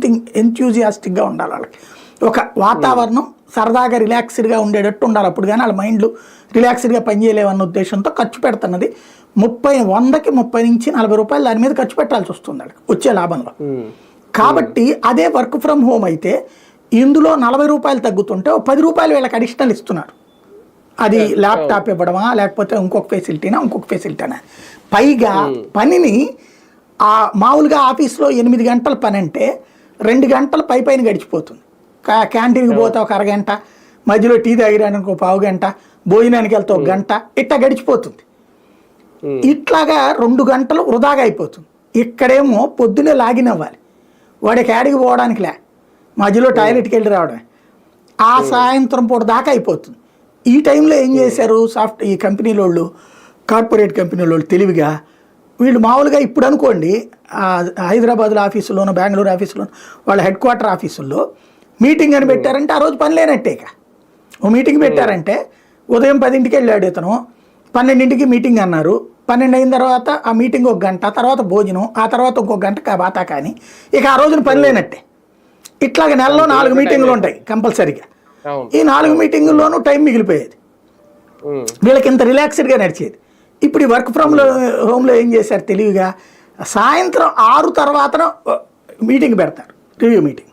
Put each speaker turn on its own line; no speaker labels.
Something ఎంథ్యూజియాస్టిక్గా ఉండాలి వాళ్ళకి. ఒక వాతావరణం సరదాగా రిలాక్స్డ్గా ఉండేటట్టు ఉండాలి. అప్పుడు కానీ వాళ్ళ మైండ్లు రిలాక్స్డ్గా పనిచేయలేవన్న ఉద్దేశంతో ఖర్చు పెడుతున్నది 100కి 30 నుంచి 40 రూపాయలు దాని మీద ఖర్చు పెట్టాల్సి వస్తుంది వాళ్ళకి వచ్చే లాభంలో. కాబట్టి అదే వర్క్ ఫ్రమ్ హోమ్ అయితే ఇందులో 40 రూపాయలు తగ్గుతుంటే 10 రూపాయలు వీళ్ళకి అడిషనల్ ఇస్తున్నారు. అది ల్యాప్టాప్ ఇవ్వడమా లేకపోతే ఇంకొక ఫెసిలిటీనా. పైగా పనిని మామూలుగా ఆఫీస్లో 8 గంటల పని అంటే 2 గంటలు పైన గడిచిపోతుంది. క్యాంటీన్కి పోతే ఒక అరగంట, మధ్యలో టీ తాగడానికి ఒక పావు గంట, భోజనానికి వెళ్తే 1 గంట, ఇట్లా గడిచిపోతుంది. ఇట్లాగా 2 గంటలు వృధాగా అయిపోతుంది. ఇక్కడేమో పొద్దున్నే లాగిన్ అవ్వాలి, వాడికి యాడికి పోవడానికి మధ్యలో టాయిలెట్కి వెళ్ళి రావడమే, ఆ సాయంత్రం పూట దాకా అయిపోతుంది. ఈ టైంలో ఏం చేశారు ఈ కంపెనీల వాళ్ళు, కార్పొరేట్ కంపెనీల వాళ్ళు తెలివిగా వీళ్ళు మామూలుగా ఇప్పుడు అనుకోండి హైదరాబాద్లో ఆఫీసుల్లోనూ బెంగళూరు ఆఫీసులోనూ వాళ్ళ హెడ్ క్వార్టర్ ఆఫీసుల్లో మీటింగ్ అని పెట్టారంటే ఆ రోజు పని లేనట్టే. ఇక ఓ మీటింగ్ పెట్టారంటే ఉదయం 10ంటికి వెళ్ళాడు ఇతను, 12ంటికి మీటింగ్ అన్నారు, 12 అయిన తర్వాత ఆ మీటింగ్ 1 గంట, తర్వాత భోజనం, ఆ తర్వాత ఇంకొక గంట బాతా, కానీ ఇక ఆ రోజున పని లేనట్టే. ఇట్లాగ నెలలో 4 మీటింగులు ఉంటాయి కంపల్సరీగా. ఈ 4 మీటింగుల్లోనూ టైం మిగిలిపోయేది, వీళ్ళకి ఇంత రిలాక్స్డ్గా నడిచేది. ఇప్పుడు ఈ వర్క్ ఫ్రమ్ హోమ్లో ఏం చేశారు తెలివిగా, సాయంత్రం 6 తర్వాత మీటింగ్ పెడతారు, రివ్యూ మీటింగ్.